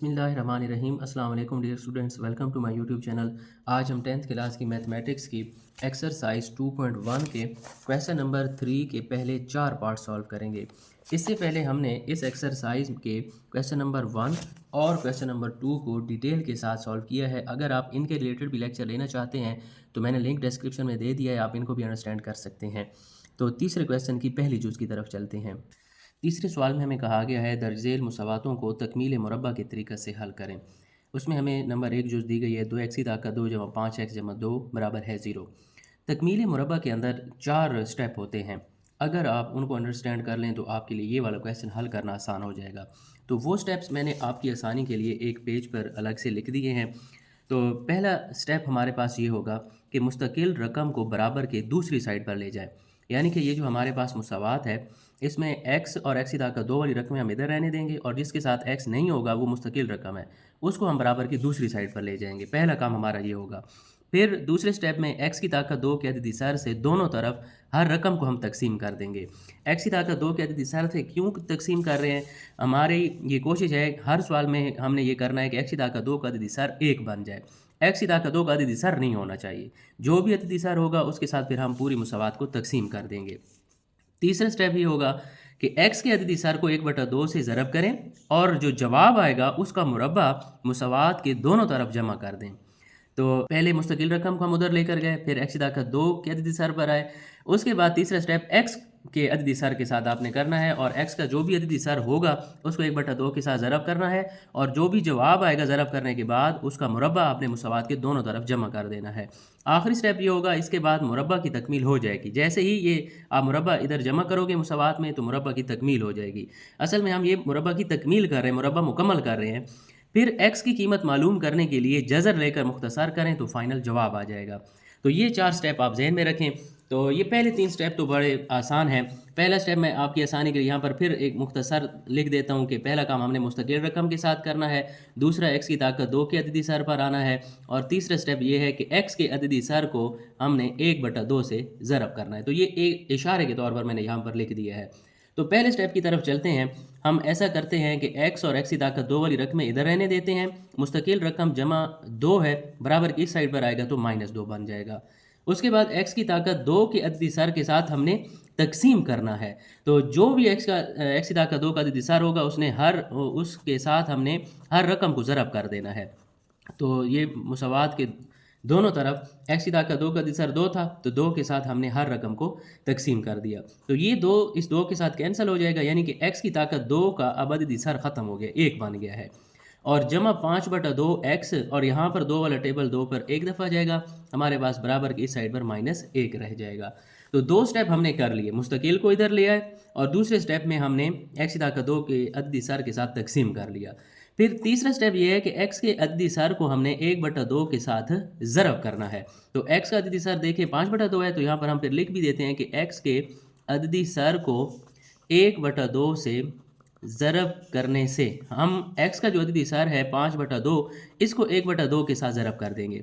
बिस्मिल्लाहिर्रहमानिर्रहीम अस्सलाम वालेकुम dear students, welcome to my YouTube channel. आज हम 10th क्लास की मैथमेटिक्स की एक्सरसाइज 2.1 के क्वेश्चन नंबर 3 के पहले 4 पार्ट सॉल्व करेंगे। इससे पहले हमने इस एक्सरसाइज के क्वेश्चन नंबर 1 और क्वेश्चन नंबर 2 को डिटेल के साथ सॉल्व किया है। अगर आप इनके रिलेटेड भी लेक्चर लेना चाहते हैं तो मैंने लिंक डिस्क्रिप्शन में दे दिया है, आप इनको भी अंडरस्टैंड कर सकते हैं। तो तीसरे क्वेश्चन की पहली जुज़ की तरफ चलते हैं। तीसरे सवाल में हमें कहा गया है दर्ज झेल मुसावातों को तकमील मुरबा के तरीक़े से हल करें। उसमें हमें नंबर 1 जुज़ दी गई है 2x की ताकत 2 जमा 5x जमा 2 बराबर है 0। तकमील मुरबा के अंदर 4 स्टेप होते हैं। अगर आप उनको अंडरस्टैंड कर लें तो आपके लिए ये वाला क्वेश्चन हल करना आसान हो जाएगा। तो वो स्टेप्स मैंने आपकी आसानी के लिए एक पेज पर अलग से लिख दिए हैं। तो पहला स्टेप हमारे पास ये होगा कि मुस्तकिल रकम को बराबर के दूसरी साइड पर ले जाए। यानी कि ये जो हमारे पास मुसावात है, इसमें x और x की ताकत 2 वाली रकमें हम इधर रहने देंगे और जिसके साथ x नहीं होगा वो मुस्तकिल रकम है, उसको हम बराबर की दूसरी साइड पर ले जाएंगे। पहला काम हमारा ये होगा। फिर दूसरे स्टेप में x की ताकत 2 के अददी सर से दोनों तरफ हर रकम को हम तकसीम कर देंगे। x की ताकत 2 के अददी सर से क्यों तकसीम कर रहे हैं? हमारी ये कोशिश है, हर सवाल में हमने ये करना है कि x की ताकत 2 का अददी सर 1 बन जाए। x की ताकत 2 का अददी सर नहीं होना चाहिए। जो भी अददी सर होगा उसके साथ फिर हम पूरी मुसावात को तकसीम कर देंगे। तीसरा स्टेप ये होगा कि x के अददी सर को 1/2 से ज़रब करें और जो जवाब आएगा उसका मुरब्बा मुसावात के दोनों तरफ जमा कर दें। तो पहले मुस्तकिल रकम को हम उधर लेकर गए, फिर x की ताकत 2 के अददी सर पर आए। उसके बाद तीसरा स्टेप x के अददी सर के साथ आपने करना है और x का जो भी अददी सर होगा उसको 1/2 के साथ ज़रब करना है और जो भी जवाब आएगा ज़रब करने के बाद उसका मुरब्बा आपने मुसावात के दोनों तरफ जमा कर देना है। आखिरी स्टेप ये होगा, इसके बाद मुरब्बा की तकमील हो जाएगी। जैसे ही ये आप मुरब्बा इधर जमा करोगे मुसावात में तो मुरब्बा की तकमील हो जाएगी। असल में हम ये मुरब्बा की तकमील कर रहे हैं, मुरब्बा मुकम्मल कर रहे हैं। फिर x की कीमत मालूम करने के लिए जज़र लेकर मुख्तसर करें तो फाइनल जवाब आ जाएगा। तो ये 4 स्टेप आप जहन में रखें। तो ये पहले 3 स्टेप तो बड़े आसान हैं। पहला स्टेप मैं आपकी आसानी के लिए यहाँ पर फिर एक मुख्तसर लिख देता हूँ कि पहला काम हमने मुस्तकिल रकम के साथ करना है, दूसरा x की ताकत 2 के अददी सर पर आना है और तीसरा स्टेप ये है कि x के अददी सर को हमने 1/2 से ज़रब करना है। तो ये एक इशारे के तौर पर मैंने यहाँ पर लिख दिया है। तो पहले स्टेप की तरफ चलते हैं। हम ऐसा करते हैं कि x और x की ताकत 2 वाली रकमें इधर रहने देते हैं। मुस्तकिल रकम जमा 2 है, बराबर की इस साइड पर आएगा तो -2 बन जाएगा। उसके बाद x की ताकत 2 के अददी सर के साथ हमने तकसीम करना है। तो जो भी x की ताकत 2 का अददी सर होगा उसके साथ हमने हर रकम को ज़रब कर देना है। तो ये मुसावात के दोनों तरफ x की ताकत 2 का अददी सर 2 था तो 2 के साथ हमने हर रकम को तकसीम कर दिया। तो ये 2 इस 2 के साथ कैंसिल हो जाएगा, यानी कि x की ताकत 2 का अब अददी सर ख़त्म हो गया, 1 बन गया है। और जमा 5/2 x और यहाँ पर 2 वाला टेबल 2 पर एक दफ़ा जाएगा, हमारे पास बराबर की इस साइड पर -1 रह जाएगा। तो 2 स्टेप हमने कर लिए, मुस्तकिल को इधर ले आए और दूसरे स्टेप में हमने x की ताकत 2 के अददी सर के साथ तकसीम कर लिया। फिर तीसरा स्टेप ये है कि x के अददी सर को हमने 1/2 के साथ ज़रब करना है। तो x का अददी सर देखिए 5/2 है, तो यहाँ पर हम फिर लिख भी देते हैं कि x के अददी सर को 1/2 से ज़रब करने से हम x का जो अददी सर है 5/2 इसको 1/2 के साथ ज़रब कर देंगे।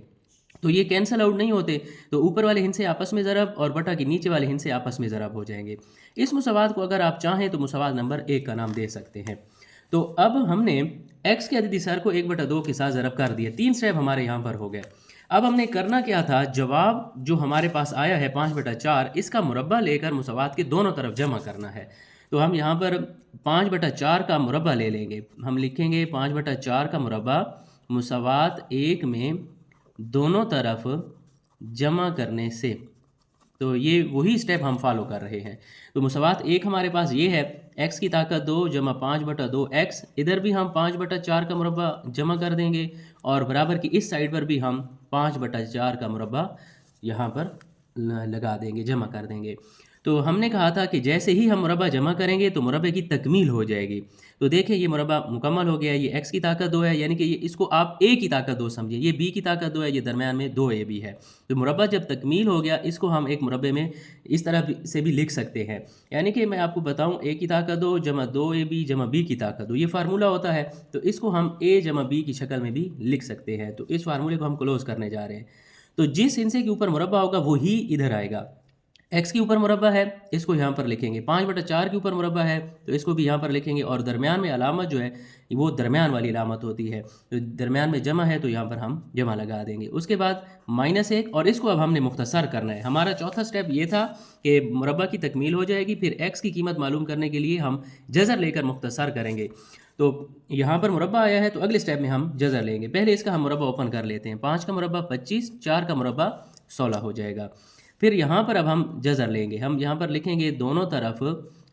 तो ये कैंसल आउट नहीं होते, तो ऊपर वाले हिस्से आपस में ज़रब और बटा के नीचे वाले हिस्से आपस में ज़रब हो जाएंगे। इस मुसावात को अगर आप चाहें तो मुसावात नंबर 1 का नाम दे सकते हैं। तो अब हमने x के अददी सर को 1/2 के साथ ज़रब कर दिया। 3 स्टेप हमारे यहाँ पर हो गए। अब हमने करना क्या था, जवाब जो हमारे पास आया है 5/4 इसका मुरब्बा लेकर मुसावात के दोनों तरफ जमा करना है। तो हम यहाँ पर 5/4 का मुरब्बा ले लेंगे। हम लिखेंगे 5/4 का मुरब्बा मुसावात 1 में दोनों तरफ जमा करने से। तो ये वही स्टेप हम फॉलो कर रहे हैं। तो मुसावात 1 हमारे पास ये है, x की ताकत 2 जमा 5/2 x, इधर भी हम 5/4 का मुरब्बा जमा कर देंगे और बराबर की इस साइड पर भी हम 5/4 का मुरब्बा यहाँ पर लगा देंगे, जमा कर देंगे। तो हमने कहा था कि जैसे ही हम मुरब्बा जमा करेंगे तो मुरब्बे की तकमील हो जाएगी। तो देखिए ये मुरब्बा मुकम्मल हो गया है। ये x की ताकत 2 है, यानी कि ये इसको आप a की ताकत 2 समझिए, ये b की ताकत 2 है, ये दरमियान में 2a भी है। तो मुरब्बा जब तकमील हो गया इसको हम एक मुरब्बे में इस तरह से भी लिख सकते हैं। यानी कि मैं आपको बताऊं, a की ताकत 2 जमा 2ab जमा b की ताकत 2, ये फार्मूला होता है। तो इसको हम a जमा b की शक्ल में भी लिख सकते हैं। तो इस फार्मूले को हम क्लोज करने जा रहे हैं। तो जिस हिस्से के ऊपर मुरब्बा होगा वही इधर आएगा। एक्स के ऊपर मुरब्बा है, इसको यहाँ पर लिखेंगे। 5/4 के ऊपर मुरब्बा है तो इसको भी यहाँ पर लिखेंगे, और दरमियान में अलामत जो है वो दरमियान वाली अलामत होती है, तो दरमियान में जमा है तो यहाँ पर हम जमा लगा देंगे। उसके बाद -1, और इसको अब हमने मुख्तसर करना है। हमारा चौथा स्टेप ये था कि मुरब्बा की तकमील हो जाएगी, फिर एक्स की कीमत मालूम करने के लिए हम जज़र लेकर मुख्तसर करेंगे। तो यहाँ पर मुरब्बा आया है तो अगले स्टेप में हम जज़र लेंगे। पहले इसका हम मुरब्बा ओपन कर लेते हैं। 5 का मुरब्बा 25, 4 का मुरब्बा 16 हो जाएगा। फिर यहाँ पर अब हम जज़र लेंगे। हम यहाँ पर लिखेंगे दोनों तरफ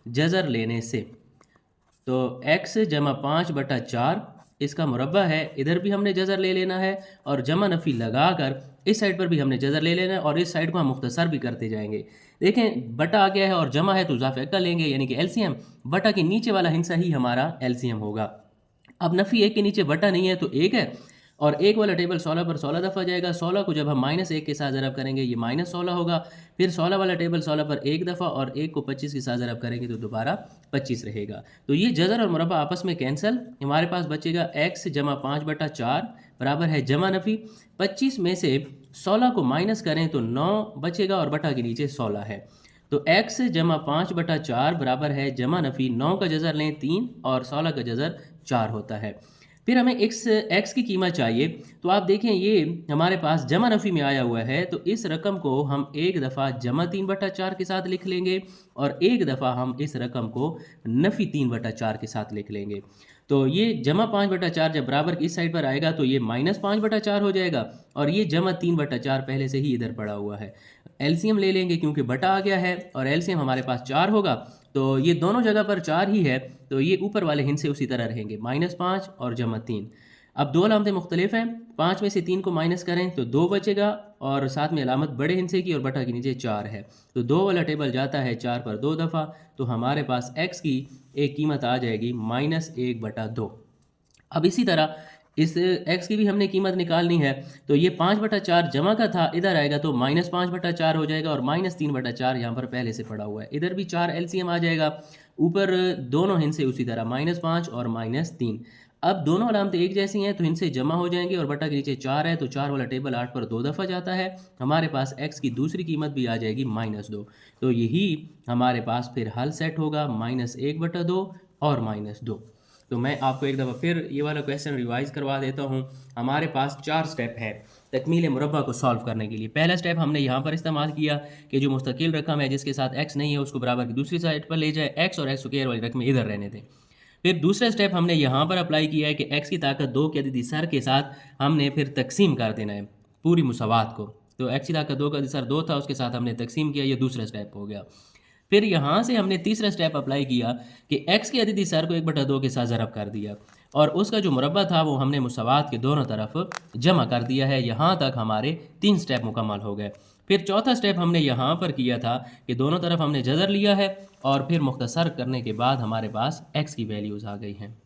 जज़र लेने से, तो x जमा 5/4 इसका मुरब्बा है, इधर भी हमने जज़र ले लेना है, और जमा नफ़ी लगा कर इस साइड पर भी हमने जज़र ले लेना है, और इस साइड को हम मुख्तसर भी करते जाएंगे। देखें बटा आ गया है और जमा है तो इजाफा कर लेंगे, यानी कि एलसीएम। बटा के नीचे वाला हिस्सा ही हमारा एलसीएम होगा। अब नफ़ी 1 के नीचे बटा नहीं है तो 1 है, और 1 वाला टेबल 16 पर 16 दफ़ा जाएगा। 16 को जब हम -1 के साथ ज़रब करेंगे ये -16 होगा। फिर 16 वाला टेबल 16 पर 1 दफ़ा, और 1 को 25 के साथ ज़रब करेंगे तो दोबारा 25 रहेगा। तो ये जज़र और मुरब्बा आपस में कैंसिल, हमारे पास बचेगा x जमा 5/4 बराबर है जमा नफ़ी। 25 में से 16 को माइनस करें तो 9 बचेगा, और बटा के नीचे 16 है। तो x जमा 5/4 बराबर है जमा नफ़ी, 9 का जज़र लें 3 और 16 का जज़र 4 होता है। फिर हमें x की कीमत चाहिए, तो आप देखें ये हमारे पास जमा नफ़ी में आया हुआ है, तो इस रकम को हम एक दफ़ा जमा 3/4 के साथ लिख लेंगे, और एक दफ़ा हम इस रकम को नफ़ी 3/4 के साथ लिख लेंगे। तो ये जमा 5/4 जब बराबर इस साइड पर आएगा तो ये -5/4 हो जाएगा, और ये जमा 3/4 पहले से ही इधर पड़ा हुआ है। एलसीएम ले लेंगे क्योंकि बटा आ गया है, और एलसीएम हमारे पास 4 होगा, तो ये दोनों जगह पर 4 ही है, तो ये ऊपर वाले हिस्से उसी तरह रहेंगे, -5 और जमा 3। अब दो अलामतें मुख्तलिफ हैं, 5 में से 3 को माइनस करें तो 2 बचेगा, और साथ में अलामत बड़े हिस्से की और बटा के नीचे 4 है, तो 2 वाला टेबल जाता है 4 पर 2 दफ़ा, तो हमारे पास x की एक कीमत आ जाएगी -1/2। अब इसी तरह इस x की भी हमने कीमत निकालनी है, तो ये 5/4 जमा का था, इधर आएगा तो -5/4 हो जाएगा, और -3/4 यहाँ पर पहले से पड़ा हुआ है, इधर भी 4 एलसीएम आ जाएगा। ऊपर दोनों हिस्से उसी तरह -5 और -3। अब दोनों अलामतें एक जैसी हैं तो इनसे जमा हो जाएंगे, और बटा के नीचे 4 है तो 4 वाला टेबल 8 पर 2 दफ़ा जाता है, हमारे पास x की दूसरी कीमत भी आ जाएगी -2। तो यही हमारे पास फिर हल सेट होगा, -1/2 और -2। तो मैं आपको एक दफ़ा फिर ये वाला क्वेश्चन रिवाइज़ करवा देता हूँ। हमारे पास 4 स्टेप है तकमील मुरब्बा को सॉल्व करने के लिए। पहला स्टेप हमने यहाँ पर इस्तेमाल किया कि जो मुस्तकिल रकम है जिसके साथ x नहीं है उसको बराबर की दूसरी साइड पर ले जाए, x और x स्क्वायर वाली रकमें इधर रहने दें। फिर दूसरा स्टेप हमने यहाँ पर अप्लाई किया है कि x की ताकत 2 के अददी सर के साथ हमने फिर तकसीम कर देना है पूरी मुसावात को। तो x की ताकत 2 का अददी सर 2 था, उसके साथ हमने तकसीम किया, ये दूसरा स्टेप हो गया। फिर यहाँ से हमने तीसरा स्टेप अप्लाई किया कि x के अददी सर को 1/2 के साथ ज़रब कर दिया, और उसका जो मुरब्बा था वो हमने मुसावात के दोनों तरफ जमा कर दिया है। यहाँ तक हमारे 3 स्टेप मुकम्मल हो गए। फिर चौथा स्टेप हमने यहाँ पर किया था कि दोनों तरफ हमने जज़र लिया है, और फिर मुख्तसर करने के बाद हमारे पास x की वैल्यूज़ आ गई हैं।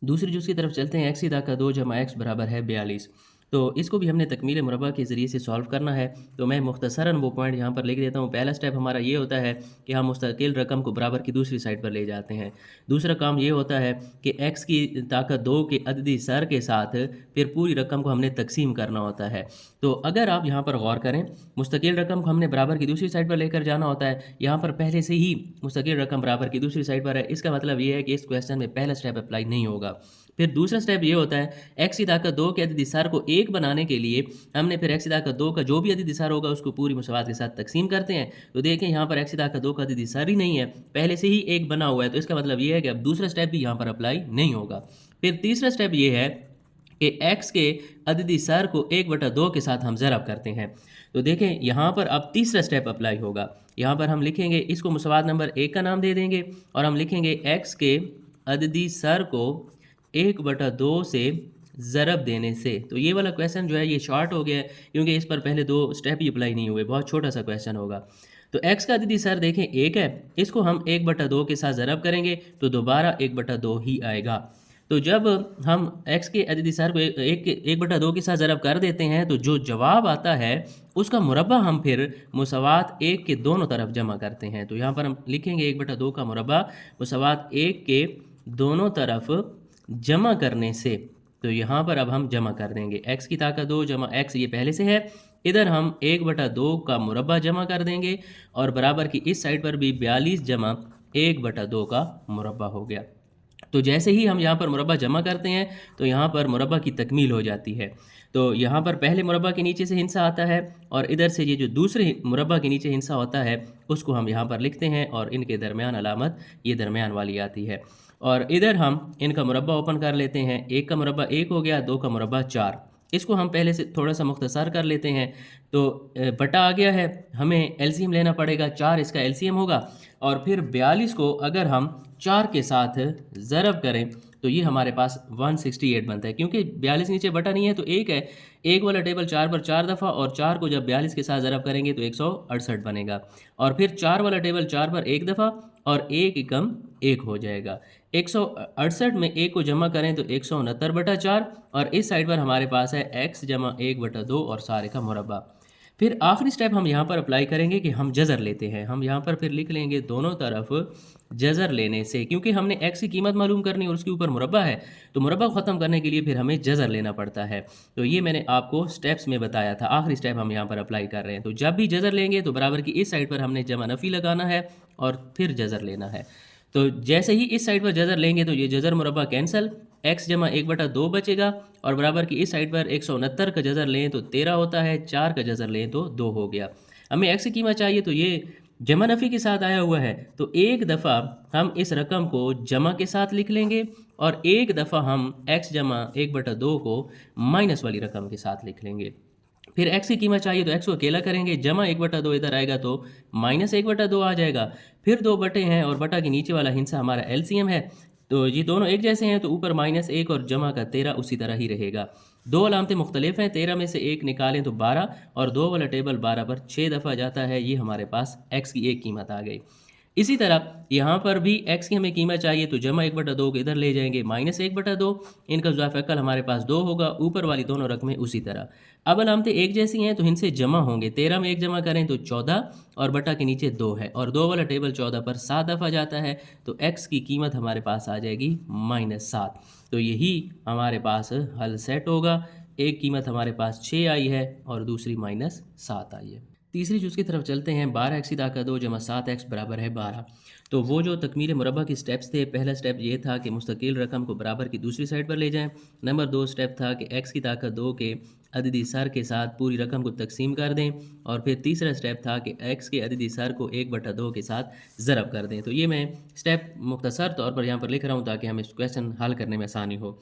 दूसरी जुज़ की तरफ चलते हैं। x की ताकत 2 जमा x बराबर है 42। तो इसको भी हमने तकमील मुरब्बा के ज़रिए से सॉल्व करना है। तो मैं मुख्तसरन वो पॉइंट यहाँ पर लिख देता हूँ। पहला स्टेप हमारा ये होता है कि हम मुस्तकिल रकम को बराबर की दूसरी साइड पर ले जाते हैं। दूसरा काम ये होता है कि x की ताकत 2 के अददी सर के साथ फिर पूरी रकम को हमने तकसीम करना होता है। तो अगर आप यहाँ पर गौर करें, मुस्तकिल रकम को हमने बराबर की दूसरी साइड पर लेकर जाना होता है। यहाँ पर पहले से ही मुस्तकिल रकम बराबर की दूसरी साइड पर है, इसका मतलब ये है कि इस क्वेश्चन में पहला स्टेप अप्लाई नहीं होगा। फिर दूसरा स्टेप ये होता है, x की ताकत 2 के अददी सर को 1 बनाने के लिए हमने फिर x की ताकत 2 का जो भी अददी सर होगा उसको पूरी मुसावात के साथ तकसीम करते हैं। तो देखें यहाँ पर x की ताकत 2 का अददी सर ही नहीं है, पहले से ही 1 बना हुआ है, तो इसका मतलब ये है कि अब दूसरा स्टेप भी यहाँ पर अप्लाई नहीं होगा। फिर तीसरा स्टेप ये है कि x के अददी सर को 1/2 के साथ हम ज़रब करते हैं। तो देखें यहाँ पर अब तीसरा स्टेप अप्लाई होगा। यहाँ पर हम लिखेंगे, इसको मुसावात नंबर 1 का नाम दे देंगे, और हम लिखेंगे x के अददी सर को 1/2 से ज़रब देने से। तो ये वाला क्वेश्चन जो है ये शॉर्ट हो गया है क्योंकि इस पर पहले 2 स्टेप ही अप्लाई नहीं हुए, बहुत छोटा सा क्वेश्चन होगा। तो x का अददी सर देखें 1 है, इसको हम 1/2 के साथ ज़रब करेंगे तो दोबारा 1/2 ही आएगा। तो जब हम x के अददी सर को 1/2 के साथ ज़रब कर देते हैं तो जो जवाब आता है उसका मुरब्बा हम फिर मुसावात 1 के दोनों तरफ जमा करते हैं। तो यहाँ पर हम लिखेंगे 1/2 का मुरब्बा मुसावात 1 के दोनों तरफ जमा करने से। तो यहाँ पर अब हम जमा कर देंगे, x की ताकत 2 जमा x ये पहले से है, इधर हम 1/2 का मुरब्बा जमा कर देंगे और बराबर की इस साइड पर भी 42 जमा 1/2 का मुरब्बा हो गया। तो जैसे ही हम यहाँ पर मुरब्बा जमा करते हैं तो यहाँ पर मुरब्बा की तकमील हो जाती है। तो यहाँ पर पहले मुरब्बा के नीचे से हिंसा आता है और इधर से ये जो दूसरे मुरब्बा के नीचे हिंसा होता है उसको हम यहाँ पर लिखते हैं और इनके दरमियान अलामत ये दरमियान वाली आती है। और इधर हम इनका मुरब्बा ओपन कर लेते हैं। 1 का मुरब्बा 1 हो गया, 2 का मुरब्बा 4। इसको हम पहले से थोड़ा सा मुख्तसर कर लेते हैं। तो बटा आ गया है, हमें एलसीएम लेना पड़ेगा, 4 इसका एलसीएम होगा और फिर 42 को अगर हम 4 के साथ ज़रब करें तो ये हमारे पास 168 बनता है। क्योंकि 42 नीचे बटा नहीं है तो एक है, एक वाला टेबल 4 पर 4 दफ़ा और 4 को जब 42 के साथ ज़रब करेंगे तो 168 बनेगा। और फिर 4 वाला टेबल 4 पर एक दफ़ा और एक एकम 1 हो जाएगा। 168 में 1 को जमा करें तो 169/4 और इस साइड पर हमारे पास है x जमा 1/2 और सारे का मुरब्बा। फिर आखिरी स्टेप हम यहाँ पर अप्लाई करेंगे कि हम जज़र लेते हैं। हम यहाँ पर फिर लिख लेंगे दोनों तरफ जज़र लेने से, क्योंकि हमने x की कीमत मालूम करनी और उसके ऊपर मुरब्बा है तो मुरब्बा को ख़त्म करने के लिए फिर हमें जज़र लेना पड़ता है। तो ये मैंने आपको स्टेप्स में बताया था। आखिरी स्टेप हम यहाँ पर अप्लाई कर रहे हैं। तो जब भी जज़र लेंगे तो बराबर की इस साइड पर हमने जमा नफ़ी लगाना है और फिर जज़र लेना है। तो जैसे ही इस साइड पर जज़र लेंगे तो ये जज़र मुरब्बा कैंसल, x जमा 1/2 बचेगा और बराबर की इस साइड पर 169 का जज़र लें तो 13 होता है, 4 का जज़र लें तो 2 हो गया। हमें x की कीमत चाहिए तो ये जमा नफ़ी के साथ आया हुआ है तो एक दफ़ा हम इस रकम को जमा के साथ लिख लेंगे और एक दफ़ा हम x जमा 1/2 को माइनस वाली रकम के साथ लिख लेंगे। फिर x की कीमत चाहिए तो x को अकेला करेंगे, जमा 1/2 इधर आएगा तो माइनस 1/2 आ जाएगा। फिर 2 बटे हैं और बटा के नीचे वाला हिस्सा हमारा एलसीएम है तो ये दोनों एक जैसे हैं तो ऊपर -1 और जमा का 13 उसी तरह ही रहेगा। दो अलामतें मुख्तलिफ हैं, 13 में से 1 निकालें तो 12 और 2 वाला टेबल 12 पर 6 दफ़ा जाता है। ये हमारे पास x की एक कीमत आ गई। इसी तरह यहाँ पर भी x की हमें कीमत चाहिए तो जमा 1/2 को इधर ले जाएंगे, -1/2 इनका ज़ुआफ़ अक़ल हमारे पास 2 होगा, ऊपर वाली दोनों रकमें उसी तरह। अब अलामतें एक जैसी हैं तो इनसे जमा होंगे। 13 में 1 जमा करें तो 14 और बटा के नीचे 2 है और 2 वाला टेबल 14 पर 7 दफ़ा जाता है तो x की कीमत हमारे पास आ जाएगी -7। तो यही हमारे पास हल सेट होगा। एक कीमत हमारे पास 6 आई है और दूसरी -7 आई है। तीसरी जुज़ की तरफ चलते हैं। 12x² जमा 7x बराबर है 12। तो वो जो तकमील मुरब्बा के स्टेप्स थे, पहला स्टेप ये था कि मुस्तकिल रकम को बराबर की दूसरी साइड पर ले जाएं। नंबर 2 स्टेप था कि x² के अददी सर के साथ पूरी रकम को तकसीम कर दें और फिर तीसरा स्टेप था कि x के अददी सर को 1/2 के साथ ज़रब कर दें। तो ये मैं स्टेप मुख्तसर तौर पर यहाँ पर लिख रहा हूँ ताकि हमें इस क्वेश्चन हल करने में आसानी हो।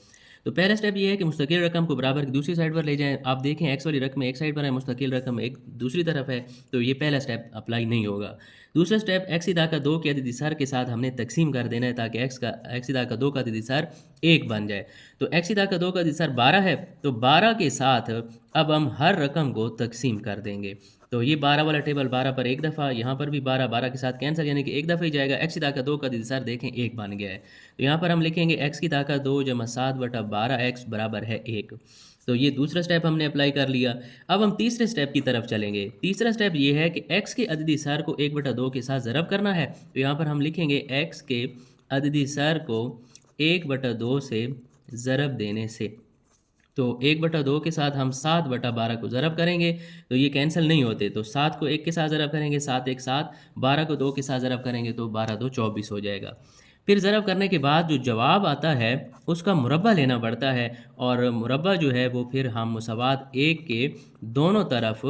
तो पहला स्टेप ये है कि मुस्तकिल रकम को बराबर की दूसरी साइड पर ले जाएं। आप देखें x वाली रकम एक साइड पर है, मुस्तकिल रकम एक दूसरी तरफ है, तो ये पहला स्टेप अप्लाई नहीं होगा। दूसरा स्टेप x² के अददी सर के साथ हमने तकसीम कर देना है ताकि x² का अददी सर 1 बन जाए। तो x² का अददी सर 12 है तो 12 के साथ अब हम हर रकम को तकसीम कर देंगे। तो ये 12 वाला टेबल 12 पर एक दफ़ा, यहाँ पर भी 12 के साथ कैंसिल यानी कि एक दफ़ा ही जाएगा। x² का अददी सर देखें 1 बन गया है। तो यहाँ पर हम लिखेंगे x² जमा 7/12x बराबर है 1। तो ये दूसरा स्टेप हमने अप्लाई कर लिया। अब हम तीसरे स्टेप की तरफ चलेंगे। तीसरा स्टेप ये है कि x के अददी सर को 1/2 के साथ ज़रब करना है। तो यहाँ पर हम लिखेंगे x के अददी सर को 1/2 से ज़रब देने से। तो 1/2 के साथ हम 7/12 को ज़रब करेंगे तो ये कैंसिल नहीं होते। तो 7 को 1 के साथ ज़रब करेंगे 7 1 7, 12 को 2 के साथ ज़रब करेंगे तो 12 2 24 हो जाएगा। फिर ज़रब करने के बाद जो जवाब आता है उसका मुरब्बा लेना पड़ता है और मुरब्बा जो है वो फिर हम मुसावात 1 के दोनों तरफ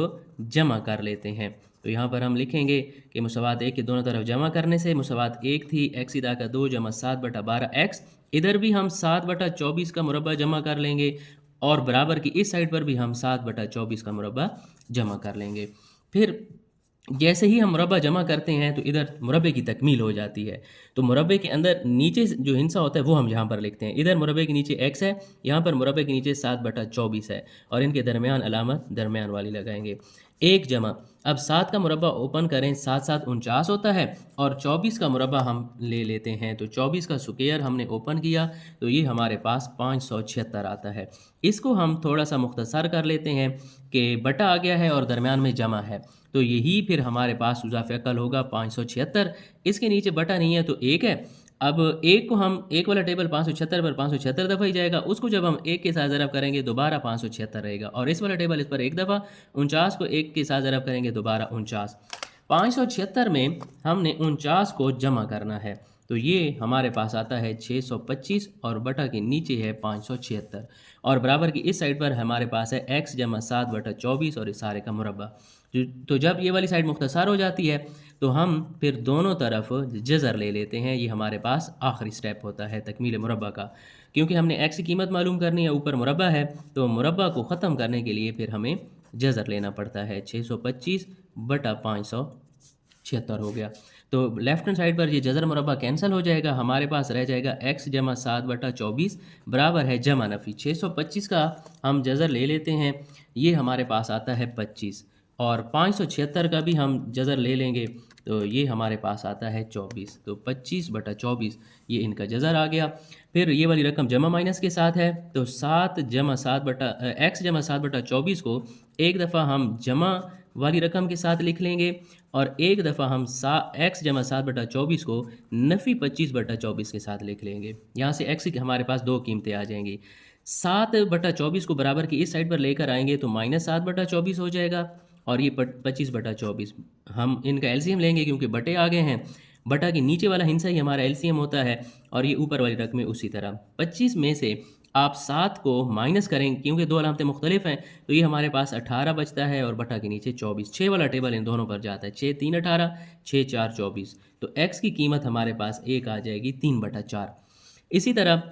जमा कर लेते हैं। तो यहाँ पर हम लिखेंगे कि मुसावात 1 के दोनों तरफ जमा करने से मुसावात 1 थी x² जमा 7/12x, इधर भी हम 7/24 का मुरब्बा जमा कर लेंगे और बराबर की इस साइड पर भी हम 7/24 का मुरब्बा जमा कर लेंगे। फिर जैसे ही हम मुरब्बा जमा करते हैं तो इधर मुरब्बे की तकमील हो जाती है। तो मुरब्बे के अंदर नीचे जो हिस्सा होता है वो हम यहाँ पर लिखते हैं। इधर मुरब्बे के नीचे x है, यहाँ पर मुरब्बे के नीचे 7/24 है और इनके दरमियान अलामत दरमियान वाली लगाएंगे। 1 जमा, अब 7 का मुरब्बा ओपन करें, 7 7 49 होता है और 24 का मुरब्बा हम ले लेते हैं। तो 24 का स्क्वायर हमने ओपन किया तो ये हमारे पास 576 आता है। इसको हम थोड़ा सा मुख्तसर कर लेते हैं कि बटा आ गया है और दरमियान में जमा है तो यही फिर हमारे पास इज़ाफ़े अक़ल होगा 576। इसके नीचे बटा नहीं है तो 1 है। अब एक को हम एक वाला टेबल 576 पर 576 दफ़ा ही जाएगा, उसको जब हम एक के साथ ज़रब करेंगे दोबारा 576 रहेगा, और इस वाला टेबल इस पर एक दफ़ा 49 को एक के साथ ज़रब करेंगे दोबारा 49। 576 में हमने 49 को जमा करना है, तो ये हमारे पास आता है 625 और बटा के नीचे है 576, और बराबर की इस साइड पर हमारे पास है x जमा 7/24 और इस सारे का मुरब्बा। तो जब ये वाली साइड मुख्तसर हो जाती है तो हम फिर दोनों तरफ जज़र ले लेते हैं। ये हमारे पास आखिरी स्टेप होता है तकमील मुरब्बा का, क्योंकि हमने x की कीमत मालूम करनी है, ऊपर मुरब्बा है, तो मुरब्बा को ख़त्म करने के लिए फिर हमें जज़र लेना पड़ता है। 625 बटा 576 हो गया। तो लेफ्ट हैंड साइड पर ये जज़र मुरब्बा कैंसिल हो जाएगा, हमारे पास रह जाएगा x जमा 7/24 बराबर है जमा नफ़ी 625 का हम जज़र ले लेते हैं, ये हमारे पास आता है 25, और 576 का भी हम जज़र ले लेंगे तो ये हमारे पास आता है 24, तो 25/24 ये इनका जज़र आ गया। फिर ये वाली रकम जमा माइनस के साथ है, तो 7 जमा 7 बटा x जमा 7/24 को एक दफ़ा हम जमा वाली रकम के साथ लिख लेंगे, और एक दफ़ा हम x जमा 7/24 को नफ़ी 25/24 के साथ लिख लेंगे। यहाँ से x की हमारे पास दो कीमतें आ जाएंगी। 7/24 को बराबर की इस साइड पर लेकर आएंगे तो -7/24 हो जाएगा, और ये 25/24 हम इनका एलसीएम लेंगे क्योंकि बटे आ गए हैं। बटा के नीचे वाला हिस्सा ही हमारा एलसीएम होता है, और ये ऊपर वाली रकमें उसी तरह। 25 में से आप 7 को माइनस करेंगे क्योंकि दो अलामतें मुख्तलिफ हैं, तो ये हमारे पास 18 बचता है, और बटा के नीचे 24। 6 वाला टेबल इन दोनों पर जाता है, 6 3 18, 6 4 24, तो x की कीमत हमारे पास एक आ जाएगी 3/4। इसी तरह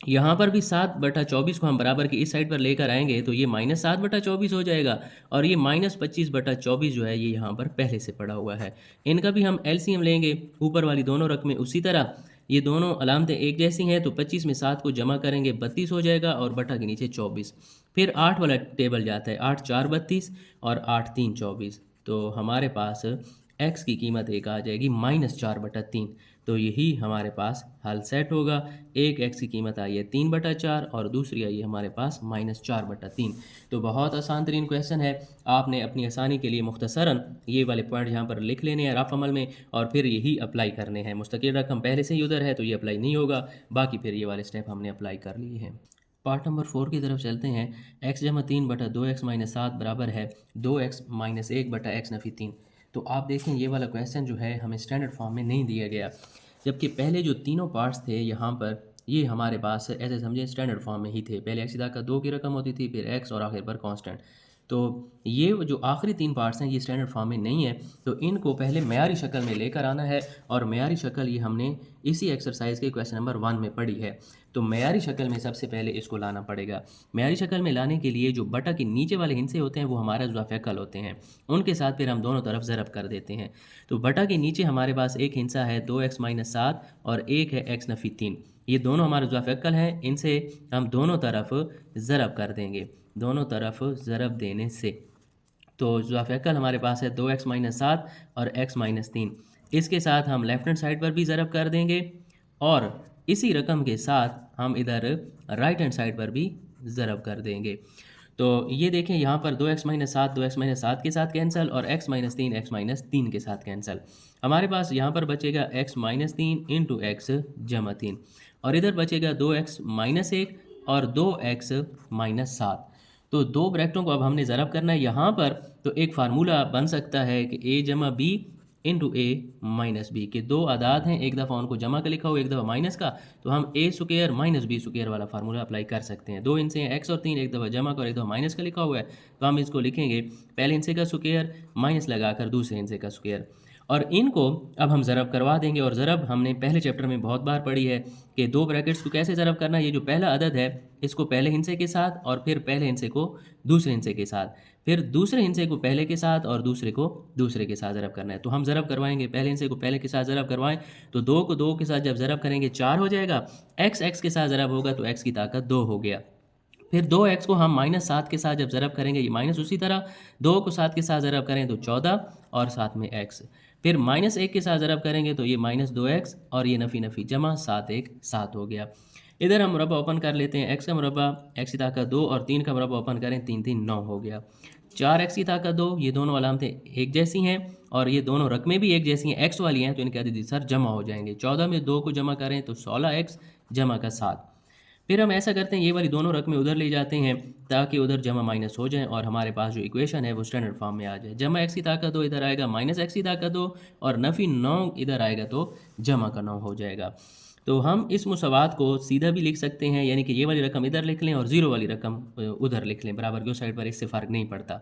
यहाँ पर भी 7/24 को हम बराबर की इस साइड पर लेकर आएंगे तो ये -7/24 हो जाएगा, और ये -25/24 जो है ये यहाँ पर पहले से पड़ा हुआ है। इनका भी हम एलसीएम लेंगे, ऊपर वाली दोनों रकमें उसी तरह, ये दोनों अलामतें एक जैसी हैं, तो 25 में 7 को जमा करेंगे 32 हो जाएगा, और बटा के नीचे 24। फिर 8 वाला टेबल जाता है, 8 4 32 और 8 3 24, तो हमारे पास x की कीमत एक आ जाएगी -4/3। तो यही हमारे पास हल सेट होगा। एक x की कीमत आई है 3/4 और दूसरी आई है हमारे पास -4/3। तो बहुत आसान तरीन क्वेश्चन है, आपने अपनी आसानी के लिए मुख्तसरन ये वाले पॉइंट यहाँ पर लिख लेने हैं रफ अमल में, और फिर यही अप्लाई करने हैं। मुस्तकिल रकम पहले से ही उधर है तो ये अप्लाई नहीं होगा, बाकी फिर ये वाले स्टेप हमने अप्लाई कर लिए हैं। पार्ट नंबर 4 की तरफ चलते हैं। x जमा 3/2x - 7 बराबर है 2x - 1/x नफ़ी 3। तो आप देखें ये वाला क्वेश्चन जो है हमें स्टैंडर्ड फॉर्म में नहीं दिया गया, जबकि पहले जो तीनों पार्ट्स थे यहाँ पर ये हमारे पास ऐसे समझें स्टैंडर्ड फॉर्म में ही थे। पहले x का 2 की रकम होती थी, फिर x और आखिर पर कांस्टेंट। तो ये जो आखिरी तीन पार्ट्स हैं ये स्टैंडर्ड फॉर्म में नहीं है, तो इनको पहले मेयारी शक्ल में लेकर आना है, और मेयारी शक्ल ये हमने इसी एक्सरसाइज के क्वेश्चन नंबर 1 में पढ़ी है। तो मेयारी शक्ल में सबसे पहले इसको लाना पड़ेगा। मेयारी शक्ल में लाने के लिए जो बटा के नीचे वाले हिस्से होते हैं वो हमारा ज़ुआफ़िकल होते हैं, उनके साथ फिर हम दोनों तरफ ज़रब कर देते हैं। तो बटा के नीचे हमारे पास एक हिस्सा है 2x - 7 और एक है x नफ़ी 3। ये दोनों हमारे ज़ुआफ़िकल हैं, इनसे हम दोनों तरफ ज़रब कर देंगे। दोनों तरफ ज़रब देने से तो ज़ुआफ़िकल हमारे पास है 2x - 7 और x - 3। इसके साथ हम लेफ़्ट हैंड साइड पर भी ज़रब कर देंगे, और इसी रकम के साथ हम इधर राइट हैंड साइड पर भी ज़रब कर देंगे। तो ये देखें यहाँ पर 2x - 7 2x - 7 के साथ कैंसिल, और x - 3 x - 3 के साथ कैंसिल। हमारे पास यहाँ पर बचेगा x - 3 इंटू x जमा 3, और इधर बचेगा 2x - 1 और 2x - 7। तो दो ब्रैकेटों को अब हमने ज़रब करना है यहाँ पर, तो एक फार्मूला बन सकता है कि a जमा b इंटू ए माइनस बी के दो आदाद हैं, एक दफ़ा उनको जमा का लिखा हो एक दफ़ा माइनस का, तो हम a square minus B square वाला फार्मूला अप्लाई कर सकते हैं। दो इनसे हैं x और 3, एक दफ़ा जमा का और एक दफ़ा माइनस का लिखा हुआ है, तो हम इसको लिखेंगे पहले इनसे का स्क्वायर माइनस लगाकर दूसरे इनसे का स्क्वायर, और इनको अब हम ज़रब करवा देंगे। और ज़रब हमने पहले चैप्टर में बहुत बार पढ़ी है कि दो ब्रैकेट्स को कैसे ज़रब करना है। ये जो पहला अदद है इसको पहले हिस्से के साथ, और फिर पहले हिस्से को दूसरे हिस्से के साथ, फिर दूसरे हिस्से को पहले के साथ और दूसरे को दूसरे के साथ ज़रब करना है। तो हम ज़रब करवाएंगे, पहले हिस्से को पहले के साथ ज़रब करवाएं तो 2 को 2 के साथ जब ज़रब करेंगे 4 हो जाएगा। x के साथ ज़रब होगा तो x की ताकत 2 हो गया। फिर 2x को हम -7 के साथ जब ज़रब करेंगे, ये माइनस उसी तरह 2 को 7 के साथ ज़रब करें तो 14 और साथ में x। फिर -1 के साथ ज़रब करेंगे तो ये -2x और ये नफ़ी नफ़ी जमा 7 1 7 हो गया। इधर हम मुरब्बा ओपन कर लेते हैं, x का मुरब्बा x की ताकत 2 और 3 का मुरब्बा ओपन करें, 3 3 9 हो गया। 4x की ताकत 2, ये दोनों अलामतें एक जैसी हैं और ये दोनों रकमें भी एक जैसी हैं, x वाली हैं, तो इनके अदद सर जमा हो जाएंगे। 14 में 2 को जमा करें तो 16x जमा का 7। फिर हम ऐसा करते हैं, ये वाली दोनों रकमें उधर ले जाते हैं ताकि उधर जमा माइनस हो जाए और हमारे पास जो इक्वेशन है वो स्टैंडर्ड फॉर्म में आ जाए। जमा x की ताकत 2 इधर आएगा, माइनस x की ताकत 2 और नफ़ी 9 इधर आएगा तो जमा का 9 हो जाएगा। तो हम इस मुसावात को सीधा भी लिख सकते हैं, यानी कि ये वाली रकम इधर लिख लें और ज़ीरो वाली रकम उधर लिख लें, बराबर की उस साइड पर, इससे फ़र्क नहीं पड़ता।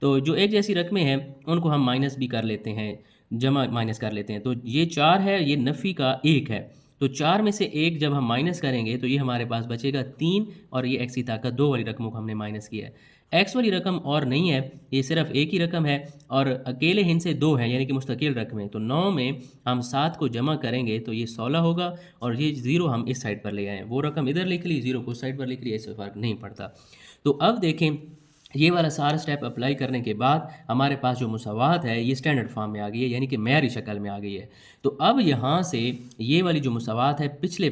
तो जो एक जैसी रकमें हैं उनको हम माइनस भी कर लेते हैं, जमा माइनस कर लेते हैं। तो ये 4 है, ये नफ़ी का 1 है, तो 4 में से 1 जब हम माइनस करेंगे तो ये हमारे पास बचेगा 3 और ये x की ताकत 2 वाली रकमों को हमने माइनस किया है। x वाली रकम और नहीं है, ये सिर्फ एक ही रकम है और अकेले हिंद से 2 है, यानी कि मुस्तकिल रकमें। तो 9 में हम 7 को जमा करेंगे तो ये 16 होगा और ये 0 हम इस साइड पर ले आए, वो रकम इधर लिख ली, 0 को उस साइड पर लिख ली, इससे फ़र्क नहीं पड़ता। तो अब देखें, ये वाला सारा स्टेप अप्लाई करने के बाद हमारे पास जो मुसावात है ये स्टैंडर्ड फॉर्म में आ गई है, यानी कि मेयारी शक्ल में आ गई है। तो अब यहाँ से ये वाली जो मुसावात है पिछले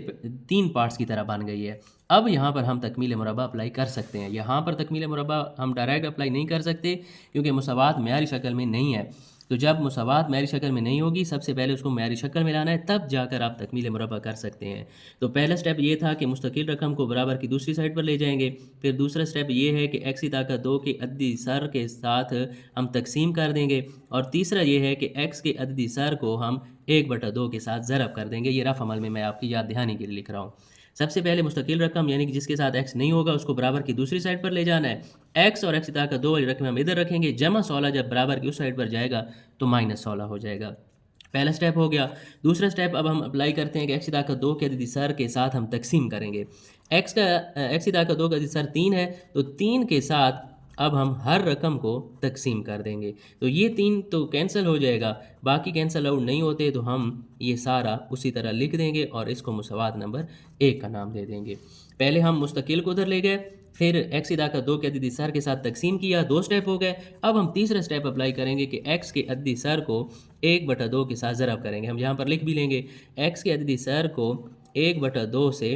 3 पार्ट्स की तरह बन गई है। अब यहाँ पर हम तकमील मुरब्बा अप्लाई कर सकते हैं। यहाँ पर तकमील मुरब्बा हम डायरेक्ट अप्लाई नहीं कर सकते क्योंकि मुसावात मेयारी शक्ल में नहीं है। तो जब मुसावात मेयारी शक्ल में नहीं होगी, सबसे पहले उसको मेयारी शक्ल में लाना है, तब जाकर आप तकमील मुरब्बा कर सकते हैं। तो पहला स्टेप ये था कि मुस्तकिल रकम को बराबर की दूसरी साइड पर ले जाएंगे। फिर दूसरा स्टेप ये है कि x की ताकत 2 के अददी सर के साथ हम तकसीम कर देंगे और तीसरा ये है कि x के अददी सर को हम 1/2 के साथ ज़रब कर देंगे। ये रफ अमल में मैं आपकी याद दहानी के लिए लिख रहा हूँ। सबसे पहले मुस्तकिल रकम यानी कि जिसके साथ x नहीं होगा उसको बराबर की दूसरी साइड पर ले जाना है। x और x की ताकत 2 वाली रकम हम इधर रखेंगे, जमा 16 जब बराबर की उस साइड पर जाएगा तो -16 हो जाएगा। पहला स्टेप हो गया। दूसरा स्टेप अब हम अप्लाई करते हैं कि x की ताकत 2 के अददी सर के साथ हम तकसीम करेंगे। x की ताकत 2 का अददी सर 3 है, तो 3 के साथ अब हम हर रकम को तकसीम कर देंगे। तो ये 3 तो कैंसिल हो जाएगा, बाकी कैंसिल आउट नहीं होते तो हम ये सारा उसी तरह लिख देंगे और इसको मुसावात नंबर 1 का नाम दे देंगे। पहले हम मुस्तकिल को उधर ले गए, फिर x की ताकत 2 के अददी सर के साथ तकसीम किया, 2 स्टेप हो गए। अब हम तीसरा स्टेप अप्लाई करेंगे कि x के अददी सर को 1/2 के साथ ज़रब करेंगे। हम यहाँ पर लिख भी लेंगे, x के अददी सर को 1/2 से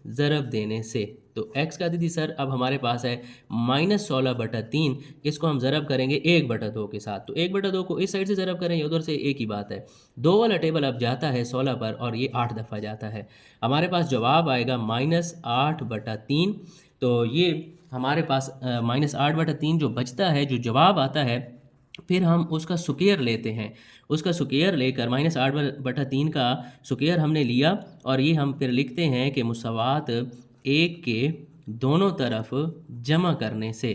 ज़रब देने से, तो x का अददी सर अब हमारे पास है -16/3, इसको हम ज़रब करेंगे 1/2 के साथ। तो 1/2 को इस साइड से ज़रब करें, उधर से एक ही बात है। 2 वाला टेबल अब जाता है 16 पर और ये 8 दफ़ा जाता है। हमारे पास जवाब आएगा -8/3। तो ये हमारे पास -8/3 जो बचता है, जो जवाब आता है, फिर हम उसका स्क्वायर लेते हैं। उसका स्क्वायर लेकर -8/3 का स्क्वायर हमने लिया और ये हम फिर लिखते हैं कि मुसावात 1 के दोनों तरफ जमा करने से।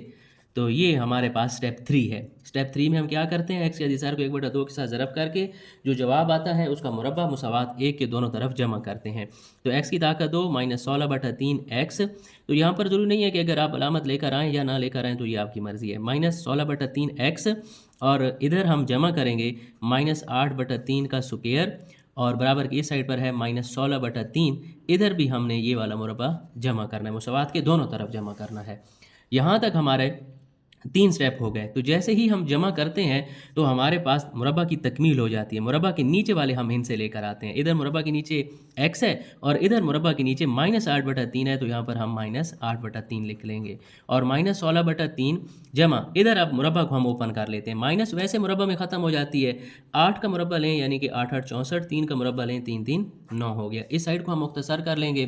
तो ये हमारे पास स्टेप 3 है। स्टेप 3 में हम क्या करते हैं, x के अददी सर को 1/2 के साथ ज़रब करके जो जवाब आता है उसका मुरब्बा मुसावात 1 के दोनों तरफ जमा करते हैं। तो x की ताकत 2 -16/3 x। तो यहाँ पर ज़रूरी नहीं है कि अगर आप अलामत लेकर आएँ या ना लेकर आएँ, तो ये आपकी मर्ज़ी है। -16/3 x और इधर हम जमा करेंगे -8/3 का स्क्वायर और बराबर की इस साइड पर है -16/3। इधर भी हमने ये वाला मुरब्बा जमा करना है, मुसावात के दोनों तरफ जमा करना है। यहाँ तक हमारे 3 स्टेप हो गए। तो जैसे ही हम जमा करते हैं तो हमारे पास मुरब्बा की तकमील हो जाती है। मुरब्बा के नीचे वाले हम हिंद से लेकर आते हैं। इधर मुरब्बा के नीचे x है और इधर मुरब्बा के नीचे -8/3 है, तो यहाँ पर हम -8/3 लिख लेंगे और -16/3 जमा, इधर अब मुरब्बा को हम ओपन कर लेते हैं। माइनस वैसे मुरब्बा में ख़त्म हो जाती है। 8 का मुरब्बा लें यानी कि 8 8 64, 3 का मुरब्बा लें 3 3 9 हो गया। इस साइड को हम मुख्तसर कर लेंगे।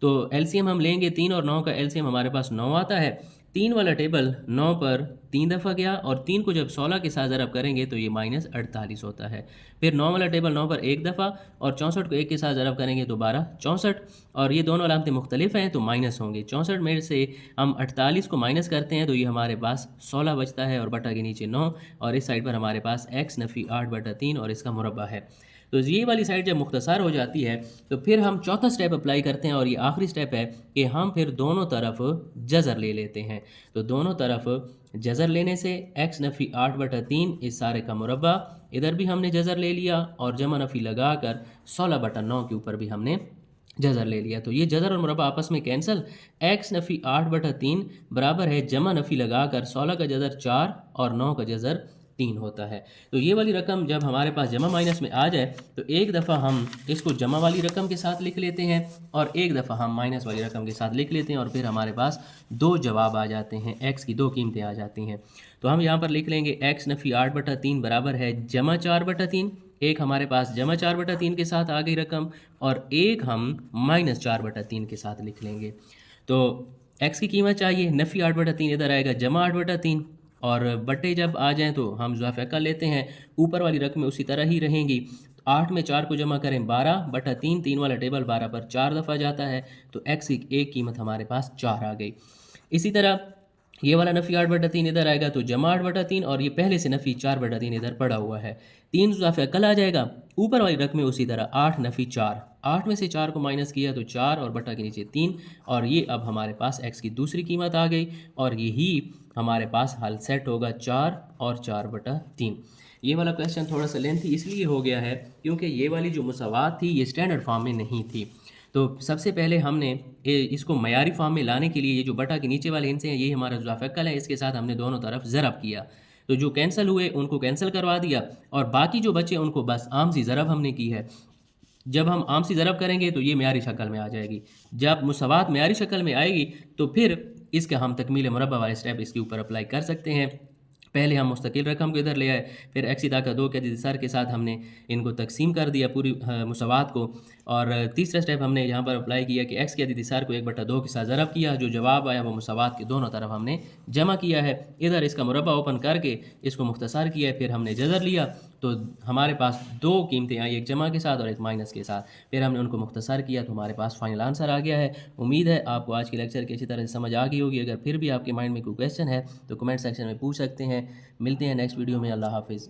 तो एलसीएम हम लेंगे, 3 और 9 का एलसीएम हमारे पास 9 आता है। 3 वाला टेबल 9 पर 3 दफ़ा गया और 3 को जब 16 के साथ ज़रब करेंगे तो ये -48 होता है। फिर 9 वाला टेबल 9 पर 1 दफ़ा और 64 को 1 के साथ ज़रब करेंगे तो 12 64, और ये दोनों अलामतें मुख्तलिफ हैं तो माइनस होंगे। 64 में से हम 48 को माइनस करते हैं तो ये हमारे पास 16 बचता है और बटा के नीचे 9, और इस साइड पर हमारे पास x नफ़ी 8/3 और इसका मुरब्बा है। तो ये वाली साइड जब मुख्तसर हो जाती है तो फिर हम चौथा स्टेप अप्लाई करते हैं और ये आखिरी स्टेप है कि हम फिर दोनों तरफ जज़र ले लेते हैं। तो दोनों तरफ जज़र लेने से x नफ़ी 8/3 इस सारे का मुरब्बा, इधर भी हमने जज़र ले लिया और जमा नफ़ी लगा कर 16/9 के ऊपर भी हमने जज़र ले लिया। तो ये जज़र और मुरब्बा आपस में कैंसिल। x नफ़ी 8/3 बराबर है जमा नफ़ी लगा कर 16 का जज़र 4 और 9 का जज़र 3 होता है। तो ये वाली रकम जब हमारे पास जमा माइनस में आ जाए तो एक दफ़ा हम इसको जमा वाली रकम के साथ लिख लेते हैं और एक दफ़ा हम माइनस वाली रकम के साथ लिख लेते हैं और फिर हमारे पास दो जवाब आ जाते हैं, एक्स की दो कीमतें आ जाती हैं। तो हम यहाँ पर लिख लेंगे एक्स नफ़ी 8/3 बराबर है जमा 4/3। एक हमारे पास जमा 4/3 के साथ आ गई रकम और एक हम माइनस 4/3 के साथ लिख लेंगे। तो एक्स की कीमत चाहिए, नफ़ी 8/3 इधर आएगा जमा 8/3 और बटे जब आ जाएँ तो हम ज़ाफ़ा कर लेते हैं, ऊपर वाली रकमें उसी तरह ही रहेंगी। 8 में 4 को जमा करें 12/3, 3 वाला टेबल 12 पर 4 दफ़ा जाता है तो एक्स की एक कीमत हमारे पास 4 आ गई। इसी तरह ये वाला नफ़ी 8/3 इधर आएगा तो जमा 8/3 और ये पहले से नफ़ी 4/3 इधर पड़ा हुआ है। 3 ज़ाफ़ा कल आ जाएगा, ऊपर वाली रकमें उसी तरह 8 नफ़ी 4, 8 में से 4 को माइनस किया तो 4 और बटा के नीचे 3 और ये अब हमारे पास एक्स की दूसरी कीमत आ गई और यही हमारे पास हल सेट होगा 4 और 4/3। ये वाला क्वेश्चन थोड़ा सा लेंथी इसलिए हो गया है क्योंकि ये वाली जो मुसावात थी ये स्टैंडर्ड फॉर्म में नहीं थी। तो सबसे पहले हमने इसको मयारी फॉर्म में लाने के लिए ये जो बटा के नीचे वाले हिस्से हैं ये हमारा ज़ाफ़ा है, इसके साथ हमने दोनों तरफ ज़रब किया। तो जो कैंसिल हुए उनको कैंसिल करवा दिया और बाकी जो बचे उनको बस आम सी ज़रब हमने की है। जब हम आम सी ज़रब करेंगे तो ये मयारी शक्ल में आ जाएगी। जब मुसावात मयारी शक्ल में आएगी तो फिर इसका हम तकमील मुरब्बा वाले स्टेप इसके ऊपर अप्लाई कर सकते हैं। पहले हम मुस्तकिल रकम को इधर ले आए, फिर एक्स की ताकत 2 के अदद सर के साथ हमने इनको तकसीम कर दिया पूरी मुसावात को और तीसरा स्टेप हमने यहाँ पर अप्लाई किया कि एक्स के अदद सर को 1/2 के साथ ज़रब किया, जो जवाब आया वो मुसावात के दोनों तरफ हमने जमा किया है। इधर इसका मुरब्बा ओपन करके इसको मुख्तसर किया है, फिर हमने जज़र लिया तो हमारे पास दो कीमतें आई, एक जमा के साथ और एक माइनस के साथ। फिर हमने उनको मुख्तसर किया तो हमारे पास फाइनल आंसर आ गया है। उम्मीद है आपको आज के लेक्चर की अच्छी तरह से समझ आ गई होगी। अगर फिर भी आपके माइंड में कोई क्वेश्चन है तो कमेंट सेक्शन में पूछ सकते हैं। मिलते हैं नेक्स्ट वीडियो में। अल्लाह हाफिज़।